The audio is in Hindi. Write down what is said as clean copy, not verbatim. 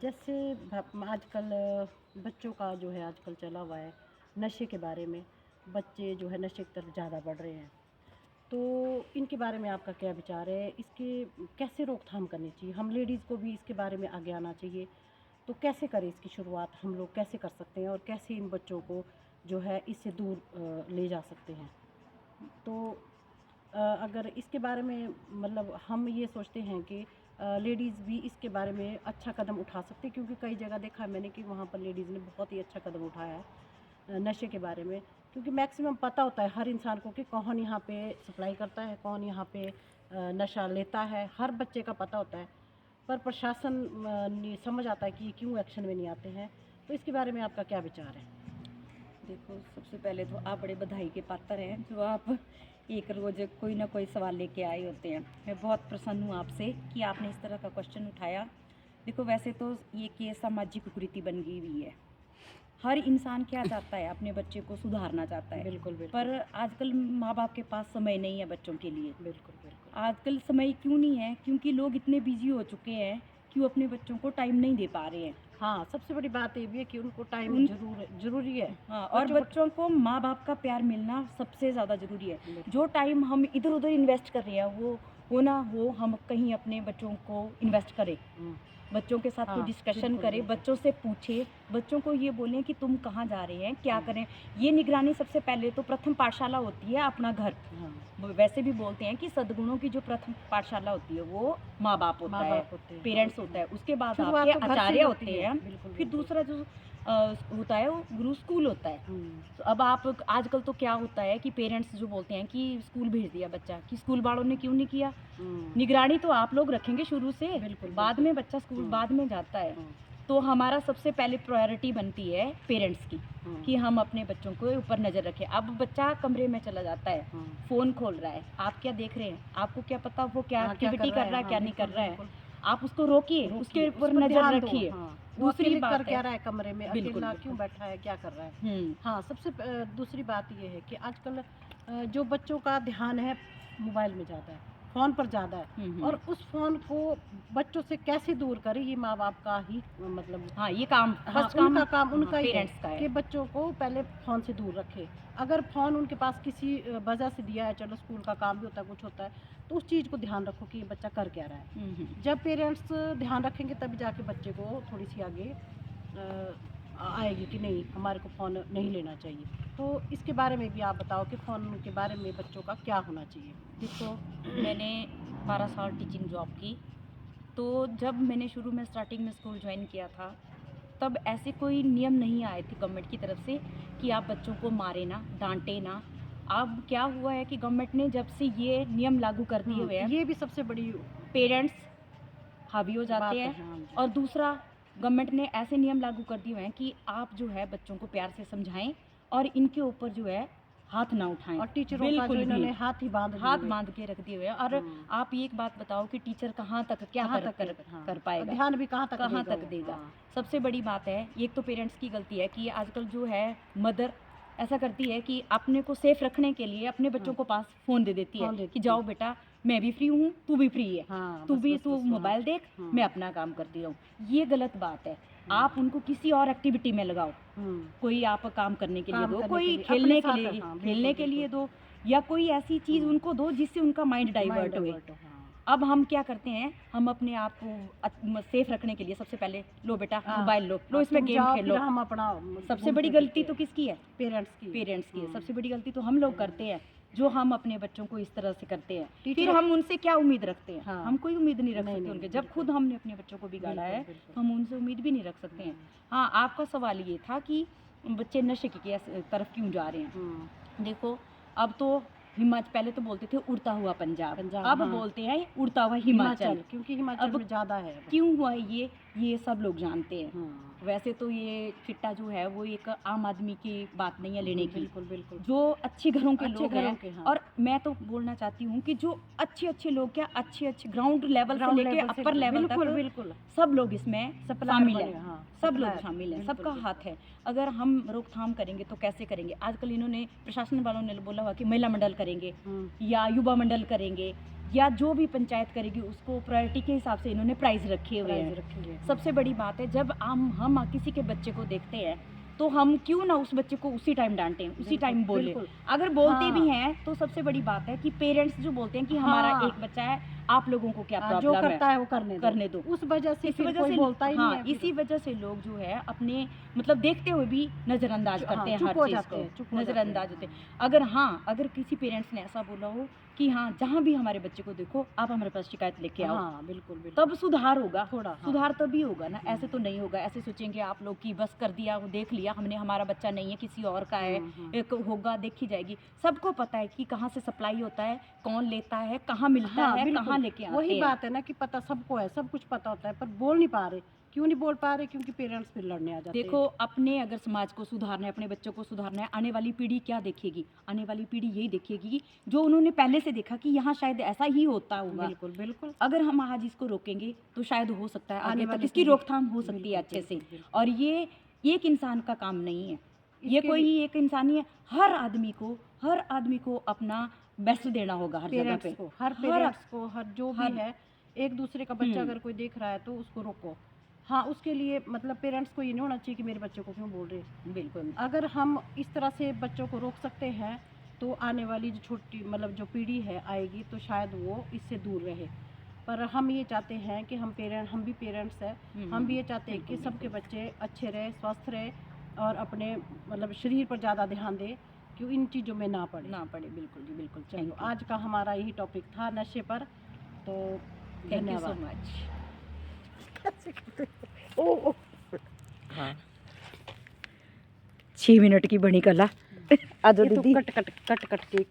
जैसे आजकल बच्चों का जो है आजकल चला हुआ है नशे के बारे में। बच्चे जो है नशे की तरफ ज़्यादा बढ़ रहे हैं, तो इनके बारे में आपका क्या विचार है? इसके कैसे रोकथाम करनी चाहिए? हम लेडीज़ को भी इसके बारे में आगे आना चाहिए, तो कैसे करें इसकी शुरुआत? हम लोग कैसे कर सकते हैं और कैसे इन बच्चों को जो है इससे दूर ले जा सकते हैं? तो अगर इसके बारे में मतलब हम ये सोचते हैं कि लेडीज़ भी इसके बारे में अच्छा कदम उठा सकती है, क्योंकि कई जगह देखा है मैंने कि वहाँ पर लेडीज़ ने बहुत ही अच्छा कदम उठाया है नशे के बारे में। क्योंकि मैक्सिमम पता होता है हर इंसान को कि कौन यहाँ पे सप्लाई करता है, कौन यहाँ पे नशा लेता है, हर बच्चे का पता होता है। पर प्रशासन नहीं समझ आता है कि ये क्यों एक्शन में नहीं आते हैं। तो इसके बारे में आपका क्या विचार है? देखो, सबसे पहले तो आप बड़े बधाई के पात्र हैं जो आप एक रोज़ कोई ना कोई सवाल लेके आए होते हैं। मैं बहुत प्रसन्न हूँ आपसे कि आपने इस तरह का क्वेश्चन उठाया। देखो, वैसे तो ये केस सामाजिक कुरीति बन गई हुई है। हर इंसान क्या चाहता है, अपने बच्चे को सुधारना चाहता है। बिल्कुल बिल्कुल। पर आजकल माँ बाप के पास समय नहीं है बच्चों के लिए। बिल्कुल बिल्कुल। आजकल समय क्यों नहीं है? क्योंकि लोग इतने बिजी हो चुके हैं कि वो अपने बच्चों को टाइम नहीं दे पा रहे हैं। हाँ, सबसे बड़ी बात ये भी है कि उनको टाइम उन ज़रूरी है। हाँ, और बच्चों को बच्चों को माँ बाप का प्यार मिलना सबसे ज़्यादा ज़रूरी है। बिल्कुल। जो टाइम हम इधर उधर इन्वेस्ट कर रहे हैं वो हो ना हो, हम कहीं अपने बच्चों को इन्वेस्ट करें, हुँ, बच्चों के साथ कोई हाँ, डिस्कशन बिल्कुल, करें, बिल्कुल। बच्चों से पूछे, बच्चों को ये बोलें कि तुम कहाँ जा रहे हैं, क्या हुँ, करें। ये निगरानी सबसे पहले तो प्रथम पाठशाला होती है अपना घर। हाँ, वैसे भी बोलते हैं कि सदगुणों की जो प्रथम पाठशाला होती है वो माँ बाप होता है, माँ-बाप होते हैं, हाँ। पेरेंट्स होता है, उसके बाद शुरुआत आपके तो घर से ही आचार्य होती होते है। हैं, बिल्कुल, फिर बिल्कुल। दूसरा जो होता है वो गुरु स्कूल होता है। हुँ, तो अब आप आजकल तो क्या होता है कि पेरेंट्स जो बोलते हैं कि स्कूल भेज दिया बच्चा, कि स्कूल वालों ने क्यों नहीं किया। हुँ, निगरानी तो आप लोग रखेंगे शुरू से, बिल्कुल, बाद बिल्कुल। में बच्चा स्कूल हुँ, बाद में जाता है। हुँ, तो हमारा सबसे पहले प्रायोरिटी बनती है पेरेंट्स की, हुँ, कि हम अपने बच्चों को ऊपर नज़र रखें। अब बच्चा कमरे में चला जाता है, हुँ। फ़ोन खोल रहा है, आप क्या देख रहे हैं? आपको क्या पता वो क्या हाँ, क्या कर एक्टिविटी रहा कर है? रहा है, हाँ, क्या नहीं कर बिल्कुल, रहा है। बिल्कुल। आप उसको रोकिए, उसके रोकिए, उस ऊपर पर नज़र ध्यान दो। रखिए। हाँ, वो दूसरी अकेले कर बात क्या है, रहा है कमरे में? बिल्कुल, अकेला क्यों बिल्कुल। बैठा है? क्या कर रहा है? हुँ, हाँ, दूसरी बात ये है कि आजकल जो बच्चों का ध्यान है मोबाइल में ज़्यादा है, फ़ोन पर ज़्यादा है, हुँ, और हुँ। उस फ़ोन को बच्चों से कैसे दूर करें, ये माँ-बाप का ही मतलब हाँ, ये काम हाँ, फर्स्ट काम हाँ, उनका ही है पेरेंट्स का है। कि बच्चों को पहले फ़ोन से दूर रखें। अगर फ़ोन उनके पास किसी वजह से दिया है, चलो स्कूल का काम भी होता है, कुछ होता है, तो उस चीज़ को ध्यान रखो कि ये बच्चा कर क्या रहा है। हुँ, हुँ। जब पेरेंट्स ध्यान रखेंगे तभी जाके बच्चे को थोड़ी-सी आगे आएगी कि नहीं, हमारे को फ़ोन नहीं लेना चाहिए। तो इसके बारे में भी आप बताओ कि फ़ोन के बारे में बच्चों का क्या होना चाहिए? देखो, मैंने 12 साल टीचिंग जॉब की, तो जब मैंने शुरू में स्टार्टिंग में स्कूल जॉइन किया था, तब ऐसे कोई नियम नहीं आए थे गवर्नमेंट की तरफ से कि आप बच्चों को मारें ना, डाँटें ना। अब क्या हुआ है कि गवर्नमेंट ने जब से ये नियम लागू कर दिए हुए हैं, ये भी सबसे बड़ी पेरेंट्स हावी हो जाते बात है। हैं। हाँ जी। और दूसरा, गवर्नमेंट ने ऐसे नियम लागू कर दिए हुए हैं कि आप जो है बच्चों को प्यार से समझाएं और इनके ऊपर जो है हाथ ना उठाएं, और टीचरों का जो बिल्कुल भी। इन्होंने हाथ ही बाँध दिए हाथ हुए। बांध के रख दिए हुए हैं। और हुँ, आप एक बात बताओ कि टीचर कहाँ तक क्या कहाँ कर तक कर है? हाँ, कर और पाएगा, ध्यान भी कहाँ तक कहाँ देगा तक वो? देगा। हाँ। सबसे बड़ी बात है, एक तो पेरेंट्स की गलती है कि आजकल जो है मदर ऐसा करती है कि अपने को सेफ रखने के लिए अपने बच्चों हाँ, को पास फ़ोन दे देती है फ़ोन कि देती है। जाओ बेटा, मैं भी फ्री हूँ, तू भी फ्री है, हाँ, तू बस, भी बस, तू बस। हाँ, मोबाइल देख, मैं हुँ, अपना काम करती रहूँ। ये गलत बात है। हुँ, आप उनको किसी और एक्टिविटी में लगाओ, हुँ। कोई आप काम करने के लिए काम दो, करने के कोई लिए, अपने खेलने के साथ लिए हाँ, बिल्कुल, खेलने के बिल्कुल। लिए दो, या कोई ऐसी चीज़ हुँ, उनको दो जिससे उनका माइंड माइंड डाइवर्ट हुए। डाइवर्ट हो, हाँ। अब हम क्या करते हैं, हम अपने आप को सेफ रखने के लिए सबसे पहले, लो बेटा हाँ, मोबाइल लो, लो हाँ, इसमें तुम गेम जाओ फिर खेलो। हम अपना सबसे बड़ी घूमते गलती फिरते तो हैं। किसकी है? पेरेंट्स की है। पेरेंट्स की है। हुँ, सबसे बड़ी गलती तो हम लोग हुँ। करते हैं, जो हम अपने बच्चों को इस तरह से करते हैं। फिर टीचरों हम उनसे क्या उम्मीद रखते हैं? हाँ। हम कोई उम्मीद नहीं रख नहीं, सकते नहीं, उनके, नहीं, जब बिल्कुल। खुद हमने अपने बच्चों को बिगाड़ा बिल्कुल, है, बिल्कुल। तो हम उनसे उम्मीद भी नहीं रख सकते हैं। हुँ, हाँ, आपका सवाल ये था कि बच्चे नशे की तरफ क्यों जा रहे हैं? हुँ। देखो, अब तो हिमाचल, पहले तो बोलते थे उड़ता हुआ पंजाब, पंजाब अब हाँ, बोलते हैं उड़ता हुआ हिमाचल। क्योंकि हिमाचल अब में ज़्यादा है अब। क्यों हुआ है ये सब लोग जानते हैं। हाँ। वैसे तो ये चिट्टा जो है वो एक आम आदमी की बात नहीं है लेने की। बिल्कुल, बिल्कुल। जो अच्छे घरों के अच्छे लोग घरों हैं, के हाँ। और मैं तो बोलना चाहती हूँ कि जो अच्छे लोग, क्या अच्छे ग्राउंड लेवल से ग्राउंड लेके लेवल से अपर लेवल बिल्कुल, तक बिल्कुल। सब लोग इसमें सप्लायर शामिल बने हैं। हाँ, सब लोग सप्लायर शामिल हैं, बिल्कुल, सबका बिल्कुल। हाथ है। अगर हम रोकथाम करेंगे तो कैसे करेंगे? आजकल इन्होंने प्रशासन वालों ने बोला हुआ कि महिला मंडल करेंगे हुँ, या युवा मंडल करेंगे। या जो भी पंचायत करेगी उसको प्रायोरिटी के हिसाब से इन्होंने प्राइज़ रखे हुए प्राइज हैं। रखी है। सबसे बड़ी बात है, जब हम किसी के बच्चे को देखते हैं तो हम क्यों ना उस बच्चे को उसी टाइम डांटें, उसी बिल्कुल, टाइम बोलें। बिल्कुल। अगर बोलते हाँ। भी हैं तो सबसे बड़ी बात है कि पेरेंट्स जो बोलते हैं कि हमारा हाँ। एक बच्चा है, आप लोगों को क्या हाँ, जो प्रॉब्लम करता है वो करने दो। दो। उस वजह से इस फिर वजह कोई से बोलता ही नहीं हाँ, है फिर। इसी वजह से लोग जो है अपने मतलब देखते हुए भी नज़रअंदाज हाँ, करते हैं चुप हर हो चीज़ जाते को, हैं, चुप हो जाते हैं। नज़रअंदाज होते हैं। अगर किसी पेरेंट्स ने ऐसा बोला हो कि हाँ, जहाँ भी हमारे बच्चे को देखो आप हमारे पास शिकायत लेके आओ, हाँ, बिल्कुल, बिल्कुल। तब सुधार होगा। थोड़ा, हाँ। सुधार तभी होगा ना, ऐसे तो नहीं होगा। ऐसे सोचेंगे आप लोग कि बस कर दिया, वो देख लिया हमने, हमारा बच्चा नहीं है किसी और का है, एक होगा देखी जाएगी। सबको पता है कि कहाँ से सप्लाई होता है, कौन लेता है, कहाँ मिलता हाँ, है, बिल्कुल। कहाँ लेके आते वही हैं। बात है ना कि पता सबको है, सब कुछ पता होता है, पर बोल नहीं पा रहे। क्यों नहीं बोल पा रहे? क्योंकि पेरेंट्स फिर लड़ने आ जाते देखो, अपने अगर समाज को सुधारना है, अपने बच्चों को सुधारना है, आने वाली पीढ़ी क्या देखेगी? आने वाली पीढ़ी यही देखेगी जो उन्होंने पहले से देखा कि यहाँ शायद ऐसा ही होता हैं। होगा। बिल्कुल, बिल्कुल। अगर हम आज इसको रोकेंगे तो शायद हो सकता है आने आगे तक वाली इसकी पीढ़ी- रोकथाम हो सकती है बिल्कुल, अच्छे से। बिल्कुल, बिल्कुल। और ये एक इंसान का काम नहीं है, ये इसके कोई लिए एक इंसान ही है। हर आदमी को अपना बेस्ट देना होगा हर जगह पेरेंट्स पे। को, हर पेरेंट्स को, हर जो भी हर है, एक दूसरे का बच्चा हम्म, अगर कोई देख रहा है तो उसको रोको। हाँ, उसके लिए मतलब पेरेंट्स को ये नहीं होना चाहिए कि मेरे बच्चे को क्यों बोल रहे हैं। बिल्कुल अगर हम इस तरह से बच्चों को रोक सकते हैं तो आने वाली जो छोटी मतलब जो पीढ़ी है आएगी तो शायद वो इससे दूर रहे। पर हम ये चाहते हैं कि हम भी पेरेंट्स हैं, हम भी ये चाहते हैं कि बिल्कुल, सबके बच्चे अच्छे रहे, स्वस्थ रहे और अपने मतलब शरीर पर ज़्यादा ध्यान दें कि इन चीज़ों में ना पड़े। ना पड़े। बिल्कुल जी, बिल्कुल। चलो, आज का हमारा यही टॉपिक था नशे पर। तो थैंक यू सो धन्यवाद। मच। ओ, हाँ, 6 मिनट की बनी कला। आ जाओ ये तो दीदी। कट के